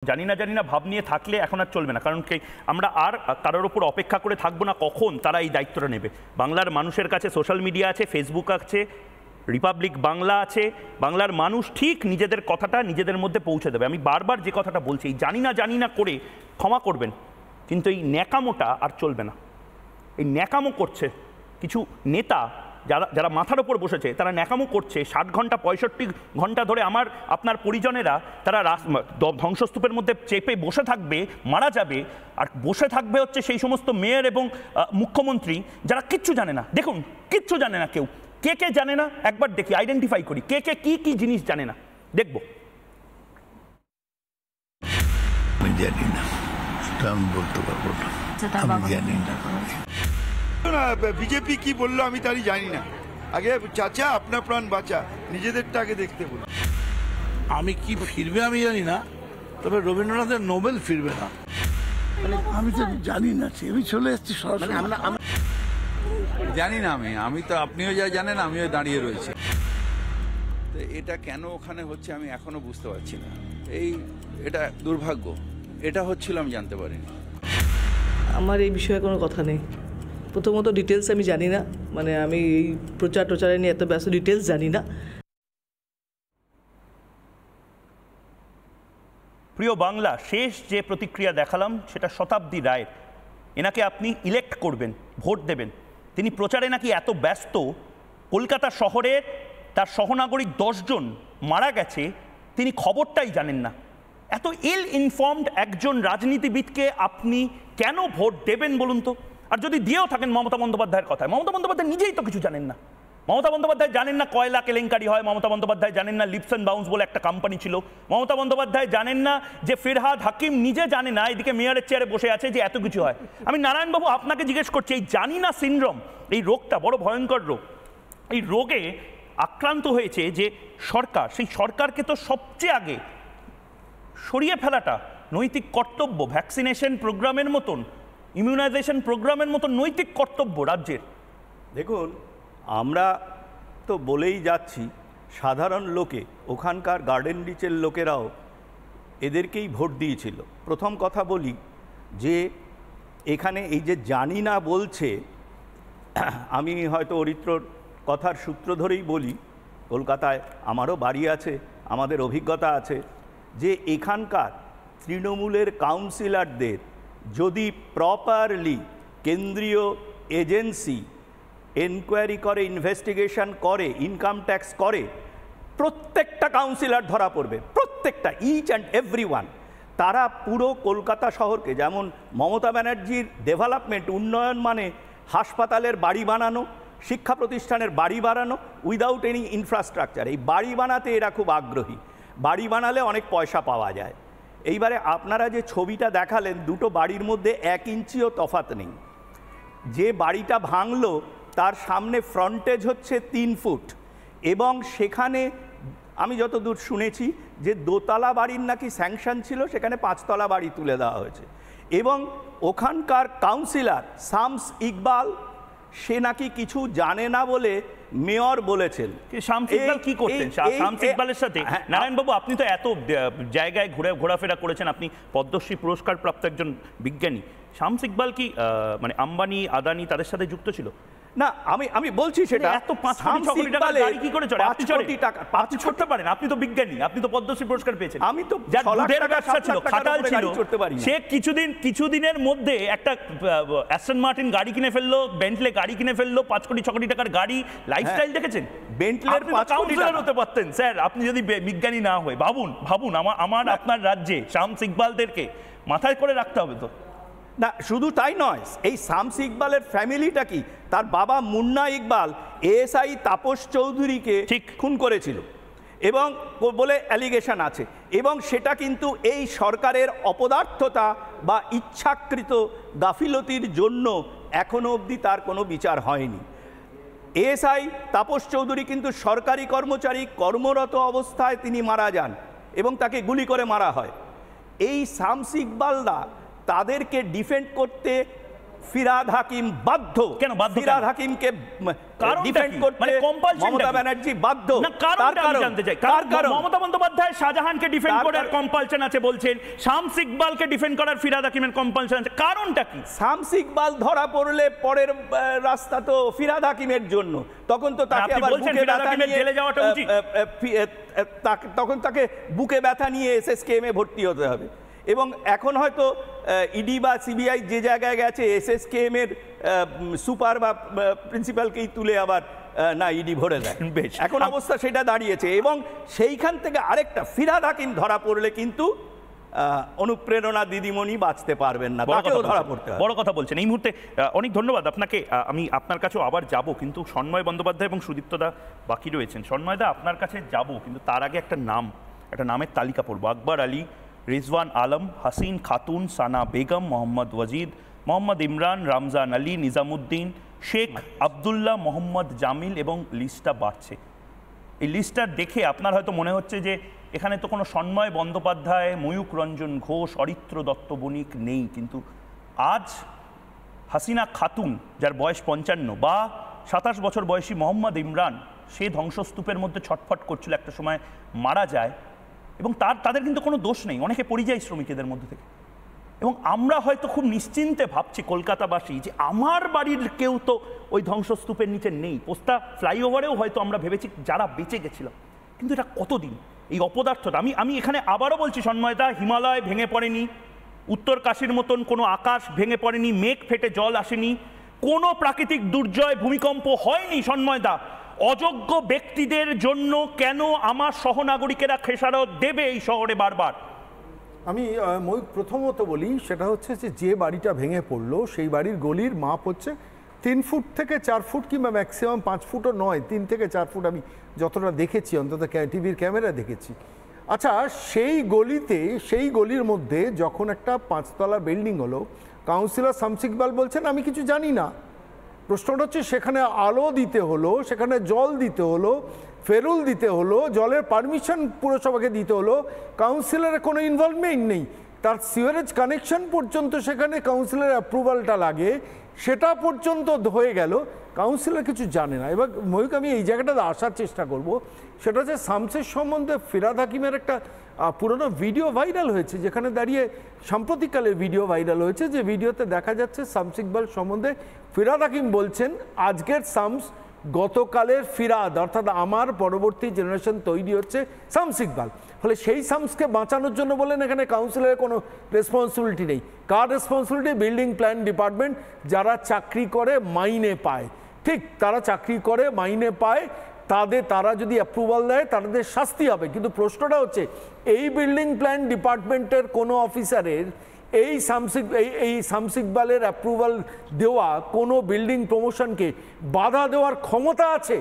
জানি না ভাব নিয়ে থাকলে এখন আর চলবে না, কারণ কি আমরা আর কারোর ওপর অপেক্ষা করে থাকবো না কখন তারা এই দায়িত্বটা নেবে। বাংলার মানুষের কাছে সোশ্যাল মিডিয়া আছে, ফেসবুক আছে, রিপাবলিক বাংলা আছে, বাংলার মানুষ ঠিক নিজেদের কথাটা নিজেদের মধ্যে পৌঁছে দেবে। আমি বারবার যে কথাটা বলছি, এই জানি না করে ক্ষমা করবেন, কিন্তু এই ন্যাকামোটা আর চলবে না। এই ন্যাকামো করছে কিছু নেতা, যারা মাথার ওপর বসেছে, তারা ন্যাকামো করছে। 60 ঘন্টা 65 ঘন্টা ধরে আমার আপনার পরিজনেরা তারা ধ্বংসস্তূপের মধ্যে চেপে বসে থাকবে, মারা যাবে, আর বসে থাকবে হচ্ছে সেই সমস্ত মেয়র এবং মুখ্যমন্ত্রী যারা কিচ্ছু জানে না। দেখুন, কিচ্ছু জানে না কেউ। কে জানে না একবার দেখি, আইডেন্টিফাই করি কে কি জিনিস জানে না, দেখব। আমি জানি না, আমি বলতে পারবো না, আমি জানি না। বিজেপি কি বললো আমি তারই জানি না। আগে চাচা আপনার প্রাণ বাঁচা, নিজেদেরটা আগে দেখতে বলুন। আমি কি ফিরবে আমি জানি না, তবে রবীন্দ্রনাথের নোবেল ফিরবে না। আমি তো জানি না, আমি চলে এসেছি সরাসরি। জানি না আমি তো, আপনিও যা জানেন আমিও দাঁড়িয়ে রয়েছি। তো এটা কেন ওখানে হচ্ছে আমি এখনো বুঝতে পারছি না। এটা দুর্ভাগ্য, এটা হচ্ছিল আমি জানতে পারিনি। আমার এই বিষয়ে কোনো কথা নেই। প্রথমত ডিটেলস আমি জানি না, মানে আমি এই প্রচারে নিয়ে এত ব্যস্ত, ডিটেলস জানি না। প্রিয় বাংলা, শেষ যে প্রতিক্রিয়া দেখালাম সেটা শতাব্দী রায়ের। এনাকে আপনি ইলেক্ট করবেন, ভোট দেবেন। তিনি প্রচারে নাকি এত ব্যস্ত, কলকাতা শহরে তার সহনাগরিক 10 জন মারা গেছে, তিনি খবরটাই জানেন না। এত ইল ইনফর্মড একজন রাজনীতিবিদকে আপনি কেন ভোট দেবেন বলুন তো? আর যদি দিয়েও থাকেন মমতা বন্দ্যোপাধ্যায়ের কথায়, মমতা বন্দ্যোপাধ্যায় নিজেই তো কিছু জানেন না। মমতা বন্দ্যোপাধ্যায় জানেন না কয়লা কেলেঙ্কারি হয়, মমতা বন্দ্যোপাধ্যায় জানেন না লিপস অ্যান্ড বাউন্স বলে একটা কোম্পানি ছিল, মমতা বন্দ্যোপাধ্যায় জানেন না যে ফিরহাদ হাকিম নিজে জানে না, এদিকে মেয়রের চেয়ারে বসে আছে, যে এত কিছু হয়। আমি নারায়ণবাবু আপনাকে জিজ্ঞেস করছি, এই জানি না সিনড্রোম, এই রোগটা বড় ভয়ঙ্কর রোগ। এই রোগে আক্রান্ত হয়েছে যে সরকার, সেই সরকারকে তো সবচেয়ে আগে সরিয়ে ফেলাটা নৈতিক কর্তব্য। ভ্যাকসিনেশন প্রোগ্রামের মতন, ইমিউনাইজেশন প্রোগ্রামের মতন নৈতিক কর্তব্য রাজ্যের। দেখুন, আমরা তো বলেই যাচ্ছি, সাধারণ লোকে, ওখানকার গার্ডেন রিচের লোকেরাও এদেরকেই ভোট দিয়েছিল। প্রথম কথা বলি যে এখানে এই যে জানি না বলছে, আমি হয়তো অরিত্রর কথার সূত্র ধরেই বলি, কলকাতায় আমারও বাড়ি আছে, আমাদের অভিজ্ঞতা আছে, যে এখানকার তৃণমূলের কাউন্সিলরদের যদি প্রপারলি কেন্দ্রীয় এজেন্সি এনকোয়ারি করে, ইনভেস্টিগেশন করে, ইনকাম ট্যাক্স করে, প্রত্যেকটা কাউন্সিলর ধরা পড়বে, প্রত্যেকটা, ইচ অ্যান্ড এভরি ওয়ান। তারা পুরো কলকাতা শহরকে, যেমন মমতা ব্যানার্জির ডেভেলপমেন্ট, উন্নয়ন মানে হাসপাতালের বাড়ি বানানো, শিক্ষা প্রতিষ্ঠানের বাড়ি বানানো উইদাউট এনি ইনফ্রাস্ট্রাকচার। এই বাড়ি বানাতে এরা খুব আগ্রহী, বাড়ি বানালে অনেক পয়সা পাওয়া যায়। এইবারে আপনারা যে ছবিটা দেখালেন, দুটো বাড়ির মধ্যে 1 ইঞ্চিও তফাৎ নেই। যে বাড়িটা ভাঙলো তার সামনে ফ্রন্টেজ হচ্ছে 3 ফুট, এবং সেখানে আমি যতদূর শুনেছি যে দোতলা বাড়ির নাকি স্যাংশন ছিল, সেখানে 5 তলা বাড়ি তুলে দেওয়া হয়েছে। এবং ওখানকার কাউন্সিলর শামস ইকবাল, সে নাকি কিছু জানে না বলে মেয়র বলেছেন। শামস ইকবাল কি করতেন? শামস ইকবালের সাথে নারায়ণবাবু, আপনি তো এত জায়গায় ঘোরাফেরা করেছেন, আপনি পদ্মশ্রী পুরস্কার প্রাপ্ত একজন বিজ্ঞানী। শামস ইকবাল কি মানে আম্বানি, আদানি তাদের সাথে যুক্ত ছিল? না, আমি বলছি সেটা। এত 5 কোটি টাকার গাড়ি কি করে চলে? আপনি করতে পারেন, আপনি তো বিজ্ঞানী, আপনি তো পদ্মশ্রী পুরস্কার পেয়েছেন। আমি তো দুধের ব্যবসা ছিল, খাটাল ছিল, সে কিছুদিনের মধ্যে একটা অ্যাস্টন মার্টিন গাড়ি কিনে ফেললো, বেন্টলে গাড়ি কিনে ফেললো, 5 কোটি 6 কোটি টাকার গাড়ি। লাইফস্টাইল দেখেছেন? বেন্টলের 5 কোটি টাকা হতে পারতেন স্যার, আপনি যদি বিজ্ঞানী না হয়। ভাবুন আমার আপনার রাজ্যে শামস ইকবালদেরকে মাথায় করে রাখতে হবে তো। না, শুধু তাই নয়, এই শামস ইকবালের ফ্যামিলিটা কি, তার বাবা মুন্না ইকবাল এএসআই তাপস চৌধুরীকে খুন করেছিল এবং বলে অ্যালিগেশন আছে, এবং সেটা কিন্তু এই সরকারের অপদার্থতা বা ইচ্ছাকৃত গাফিলতির জন্য এখনো অবধি তার কোনো বিচার হয়নি। এএসআই তাপস চৌধুরী কিন্তু সরকারি কর্মচারী, কর্মরত অবস্থায় তিনি মারা যান এবং তাকে গুলি করে মারা হয়। এই শামস ইকবালরা তাদেরকে ডিফেন্ড করতে ফিরহাদ হাকিম বাধ্য। কেন বাধ্য? ফিরহাদ হাকিমকে ডিফেন্ড করতে মমতা ব্যানার্জি বাধ্য। তার কারণ জানতে চাই। কারণ মমতা বন্দ্যোপাধ্যায় শাহজাহানকে ডিফেন্ড করার কম্পালশন আছে বলছেন, শামস ইকবালকে ডিফেন্ড করার ফিরহাদ হাকিমের কম্পালশন আছে, কারণটা কি? শামস ইকবাল ধরা পড়লে পরের রাস্তা তো ফিরহাদ হাকিমের জন্য, তখন তো তাকে আবার বুকে ব্যথা নিয়ে জেলে যাওয়াটা উচিত, তখন তাকে বুকে ব্যথা নিয়ে এসএসকেএম এ ভর্তি হতে হবে। এবং এখন হয়তো ইডি বা সিবিআই যে জায়গায় গেছে, এসএসকেএম এর সুপার বা প্রিন্সিপালকেই তুলে আবার না ইডি ভরে দেয়। এখন অবস্থা সেটা দাঁড়িয়েছে। এবং সেইখান থেকে আরেকটা, ফিরহাদ হাকিম ধরা পড়লে কিন্তু অনুপ্রেরণা দিদিমণি বাঁচতে পারবেন না, তাকেও ধরা পড়তে হবে। বড় কথা বলছেন এই মুহূর্তে। অনেক ধন্যবাদ আপনাকে। আমি আপনার কাছেও আবার যাব, কিন্তু সন্ময় বন্দ্যোপাধ্যায় এবং সুদীপ্তদা বাকি রয়েছেন। সন্ময়দা আপনার কাছে যাব, কিন্তু তার আগে একটা নামের তালিকা পড়বো। আকবর আলী, রিজওয়ান আলম, হাসিন খাতুন, সানা বেগম, মোহাম্মদ ওয়াজিদ, মোহাম্মদ ইমরান, রমজান আলী, নিজামুদ্দিন, শেখ আবদুল্লাহ, মোহাম্মদ জামিল, এবং লিস্টটা বাড়ছে। এই লিস্টটা দেখে আপনার হয়তো মনে হচ্ছে যে এখানে তো কোনো সন্ময় বন্দ্যোপাধ্যায়, ময়ূক রঞ্জন ঘোষ, অরিত্র দত্ত বণিক নেই, কিন্তু আজ হাসিনা খাতুন যার বয়স 55 বা 27 বছর বয়সী মোহাম্মদ ইমরান, সে ধ্বংসস্তূপের মধ্যে ছটফট করছিল, একটা সময় মারা যায়, এবং তাদের কিন্তু কোনো দোষ নেই, অনেকে পরিযায়ী শ্রমিকদের মধ্যে থেকে। এবং আমরা হয়তো খুব নিশ্চিন্তে ভাবছি কলকাতাবাসী যে আমার বাড়ির কেউ তো ওই ধ্বংসস্তূপের নিচে নেই। পোস্তা ফ্লাইওভারেও হয়তো আমরা ভেবেছি যারা বেঁচে গেছিলাম, কিন্তু এটা কতদিন এই অপদার্থটা। আমি এখানে আবারও বলছি সন্ময়দা, হিমালয় ভেঙে পড়েনি, উত্তর কাশীর মতন কোনো আকাশ ভেঙে পড়েনি, মেঘ ফেটে জল আসেনি, কোনো প্রাকৃতিক দুর্জয় ভূমিকম্প হয়নি সন্ময়দা। অযোগ্য ব্যক্তিদের জন্য কেন আমার সহনাগরিকেরা খেসারত দেবে এই শহরে বারবার? আমি প্রথমত বলি, সেটা হচ্ছে যে বাড়িটা ভেঙে পড়লো সেই বাড়ির গলির মাপ হচ্ছে 3 ফুট থেকে 4 ফুট, কিংবা ম্যাক্সিমাম 5 ফুটও নয়, 3 থেকে 4 ফুট, আমি যতটা দেখেছি, অন্তত টিভির ক্যামেরা দেখেছি। আচ্ছা, সেই গলির মধ্যে যখন একটা 5তলা বিল্ডিং হলো, কাউন্সিলর শামস ইকবাল বলছেন আমি কিছু জানি না। প্রশ্নটা হচ্ছে সেখানে আলো দিতে হলো, সেখানে জল দিতে হলো, ফেরুল দিতে হলো, জলের পারমিশন পুরসভাকে দিতে হলো, কাউন্সিলরের কোনো ইনভলভমেন্ট নেই। তার সিওয়ারেজ কানেকশন পর্যন্ত সেখানে কাউন্সিলরের অ্যাপ্রুভালটা লাগে, সেটা পর্যন্ত হয়ে গেল, কাউন্সিলর কিছু জানে না। এবার ময়ূক, আমি এই জায়গাটাতে আসার চেষ্টা করব, সেটা হচ্ছে শামসের সম্বন্ধে ফিরহাদ হাকিমের একটা পুরনো ভিডিও ভাইরাল হয়েছে, যেখানে দাঁড়িয়ে সাম্প্রতিককালের ভিডিও ভাইরাল হয়েছে, যে ভিডিওতে দেখা যাচ্ছে শামস ইকবাল সম্বন্ধে ফিরহাদ হাকিম বলছেন আজকের শামস গতকালের ফিরহাদ, অর্থাৎ আমার পরবর্তী জেনারেশন তৈরি হচ্ছে শামস ইকবাল। ফলে সেই শামসকে বাঁচানোর জন্য বলেন এখানে কাউন্সিলরের কোনো রেসপন্সিবিলিটি নেই। কার রেসপন্সিবিলিটি? বিল্ডিং প্ল্যান ডিপার্টমেন্ট, যারা চাকরি করে মাইনে পায়। ঠিক, তারা চাকরি করে মাইনে পায়, তারা যদি অ্যাপ্রুভাল দেয় তাদের শাস্তি হবে। কিন্তু প্রশ্নটা হচ্ছে এই বিল্ডিং প্ল্যান ডিপার্টমেন্টের কোনো অফিসারের এই শামস ইকবালের অ্যাপ্রুভাল দেওয়া কোনো বিল্ডিং প্রমোশনকে বাধা দেওয়ার ক্ষমতা আছে?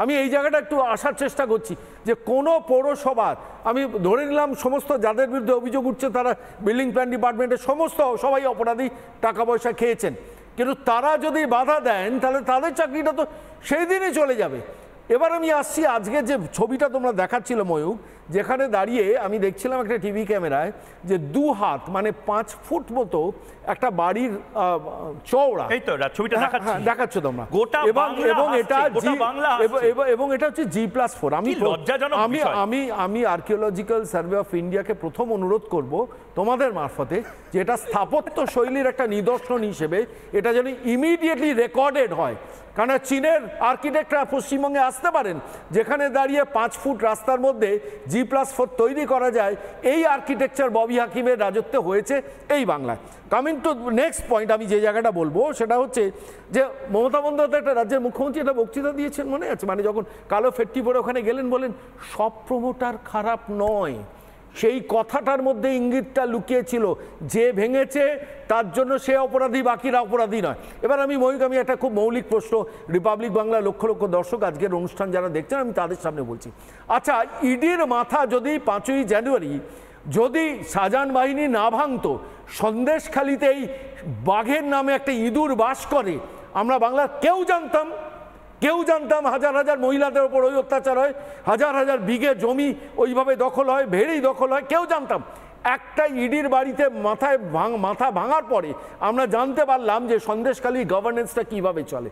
আমি এই জায়গাটা একটু আসার চেষ্টা করছি যে কোনো পৌরসভার, আমি ধরে নিলাম সমস্ত যাদের বিরুদ্ধে অভিযোগ উঠছে তারা বিল্ডিং প্ল্যান ডিপার্টমেন্টের সবাই অপরাধী, টাকা পয়সা খেয়েছেন, কিন্তু তারা যদি বাধা দেন তাহলে তাদের চাকরিটা তো সেই দিনই চলে যাবে। এবার আমি আসছি আজকে যে ছবিটা তোমরা দেখাচ্ছিল ময়ূক, যেখানে দাঁড়িয়ে আমি দেখছিলাম একটা টিভি ক্যামেরায় যে 2 হাত মানে 5 ফুট মতো একটা বাড়ির চওড়া, এই তো ছবিটা দেখাচ্ছ তোমরা, এবং এটা হচ্ছে G+4। আমি আর্কিওলজিক্যাল সার্ভে অফ ইন্ডিয়াকে প্রথম অনুরোধ করব তোমাদের মারফতে যে এটা স্থাপত্য শৈলীর একটা নিদর্শন হিসেবে এটা যেন ইমিডিয়েটলি রেকর্ডেড হয়। কারণ চীনের আর্কিটেক্টরা পশ্চিমবঙ্গে আসতে পারেন, যেখানে দাঁড়িয়ে 5 ফুট রাস্তার মধ্যে G+4 তৈরি করা যায়, এই আর্কিটেকচার ববি হাকিমের রাজত্বে হয়েছে এই বাংলায়। কামিং টু নেক্সট পয়েন্ট, আমি যে জায়গাটা বলবো সেটা হচ্ছে যে মমতা বন্দ্যোপাধ্যায় একটা রাজ্যের মুখ্যমন্ত্রী একটা বক্তৃতা দিয়েছেন, মনে আছে? মানে যখন কালো ফেট্টি পরে ওখানে গেলেন, বলেন সব প্রমোটার খারাপ নয়। সেই কথাটার মধ্যে ইঙ্গিতটা লুকিয়েছিল, যে ভেঙেছে তার জন্য সে অপরাধী, বাকিরা অপরাধী নয়। এবার আমি একটা খুব মৌলিক প্রশ্ন রিপাবলিক বাংলা লক্ষ লক্ষ দর্শক আজকের অনুষ্ঠান যারা দেখছেন, আমি তাদের সামনে বলছি, আচ্ছা ইডির মাথা যদি 5ই জানুয়ারি যদি শাহজাহান বাহিনী না ভাঙতো, সন্দেশখালিতেই বাঘের নামে একটা ইঁদুর বাস করে, আমরা বাংলার কেউ জানতাম হাজার হাজার মহিলাদের ওপর ওই অত্যাচার হয়, হাজার হাজার বিঘে জমি ওইভাবে দখল হয়, ভেড়েই দখল হয়, কেউ জানতাম। একটা ইডির বাড়িতে মাথা ভাঙার পরে আমরা জানতে পারলাম যে সন্দেশখালী গভর্নেন্সটা কিভাবে চলে।